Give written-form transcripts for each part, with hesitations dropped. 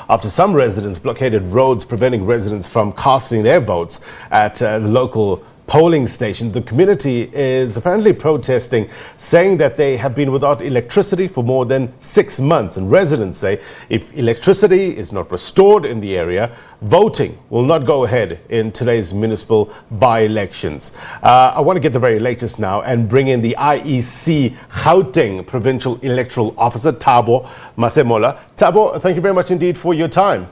after some residents blockaded roads, preventing residents from casting their votes at the local polling station. The community is apparently protesting, saying that they have been without electricity for more than 6 months. And residents say if electricity is not restored in the area, voting will not go ahead in today's municipal by-elections. I want to get the very latest now and bring in the IEC Gauteng Provincial Electoral Officer, Thabo Masemola. Thabo, thank you very much indeed for your time.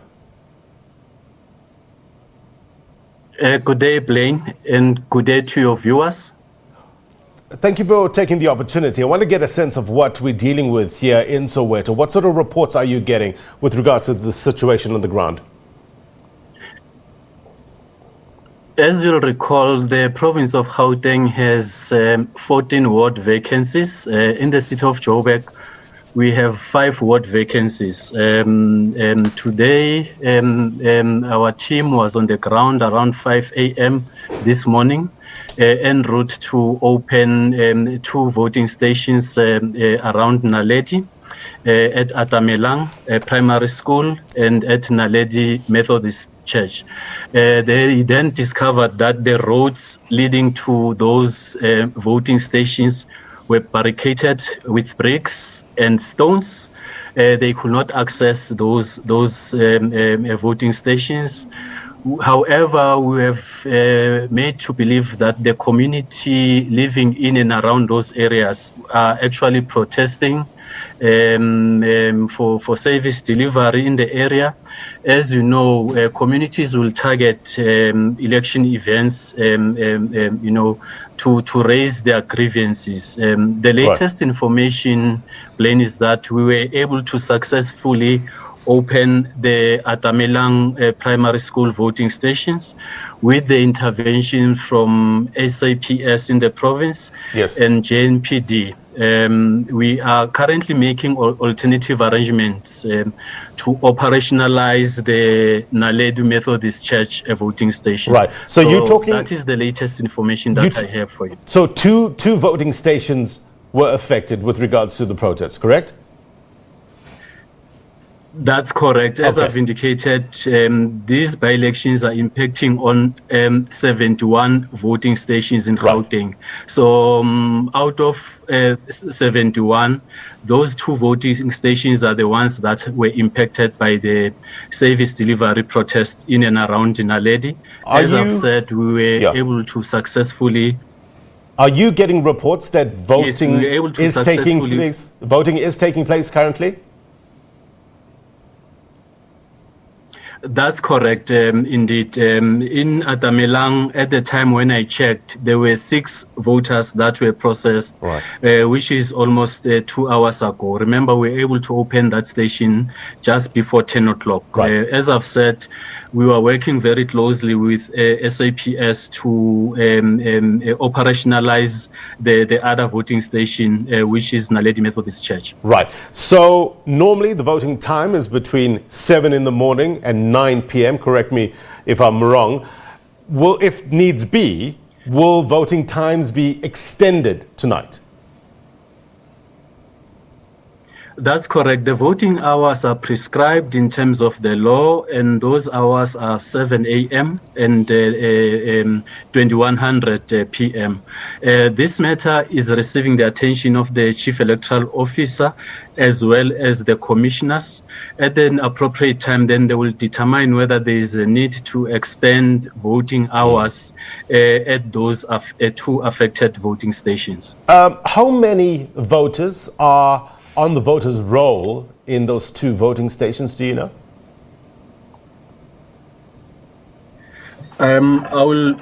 Good day, Blaine, and good day to your viewers. Thank you for taking the opportunity. I want to get a sense of what we're dealing with here in Soweto. What sort of reports are you getting with regards to the situation on the ground? As you'll recall, the province of Gauteng has 14 ward vacancies. In the city of Joburg, we have 5 ward vacancies. Today, our team was on the ground around 5 a.m. this morning, en route to open 2 voting stations around Naledi, at Atamelang Primary School and at Naledi Methodist Church. They then discovered that the roads leading to those voting stations were barricaded with bricks and stones. They could not access those voting stations. However, we have made to believe that the community living in and around those areas are actually protesting for service delivery in the area. As you know, communities will target election events, to raise their grievances. The latest information, Blaine, is that we were able to successfully open the Atamelang primary school voting stations with the intervention from SABC in the province and JNPD. We are currently making alternative arrangements to operationalize the Naledi Methodist Church voting station. Right. So you're talking... That is the latest information that I have for you. So two voting stations were affected with regards to the protests, correct? That's correct. As I've indicated, these by-elections are impacting on 71 voting stations in Gauteng. So out of 71, those 2 voting stations are the ones that were impacted by the service delivery protest in and around Naledi. As I've said, we were able to successfully... Are you getting reports that voting is taking place? Voting is taking place currently? That's correct, indeed. In Atamelang, at the time when I checked, there were 6 voters that were processed, which is almost 2 hours ago. Remember, we were able to open that station just before 10 o'clock. As I've said, we were working very closely with SABC to operationalize the other voting station, which is Naledi Methodist Church. Right. So normally the voting time is between 7 in the morning and 9 p.m. Correct me if I'm wrong. If needs be, will voting times be extended tonight? That's correct. The voting hours are prescribed in terms of the law, and those hours are 7 a.m. and 2100 p.m. This matter is receiving the attention of the Chief Electoral Officer as well as the commissioners. At an appropriate time, then they will determine whether there is a need to extend voting hours at those 2 affected voting stations. How many voters are on the voters' roll in those 2 voting stations, do you know? I will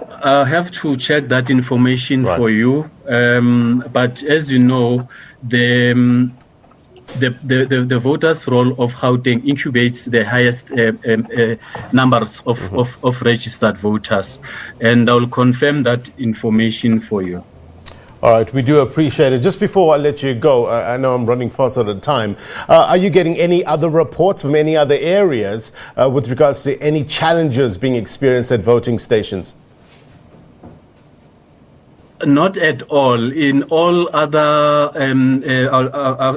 have to check that information for you. But as you know, the voters' roll of Gauteng incubates the highest numbers of registered voters. And I will confirm that information for you. All right, we do appreciate it. Just before I let you go, I know I'm running fast out of time. Are you getting any other reports from any other areas with regards to any challenges being experienced at voting stations? Not at all. In all other,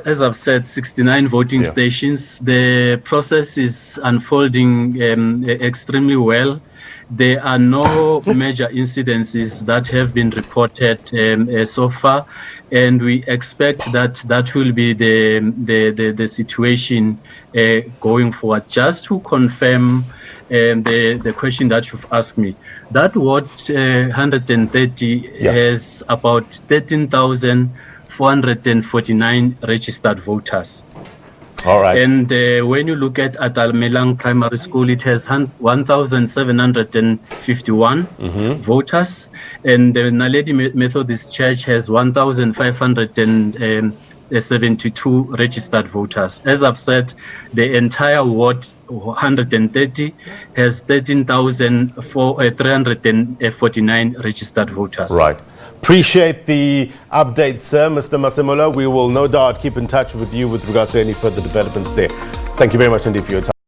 as I've said, 69 voting stations, the process is unfolding extremely well. There are no major incidences that have been reported so far, and we expect that will be the situation going forward. Just to confirm the question that you've asked me, that Ward 130 has about 13,449 registered voters. All right. And when you look at Atalmelang Primary School, it has 1,751 voters. And the Naledi Methodist Church has 1,572 registered voters. As I've said, the entire Ward 130 has 13,349 registered voters. Right. Appreciate the update, sir, Mr. Masemola. We will no doubt keep in touch with you with regards to any further developments there. Thank you very much indeed for your time.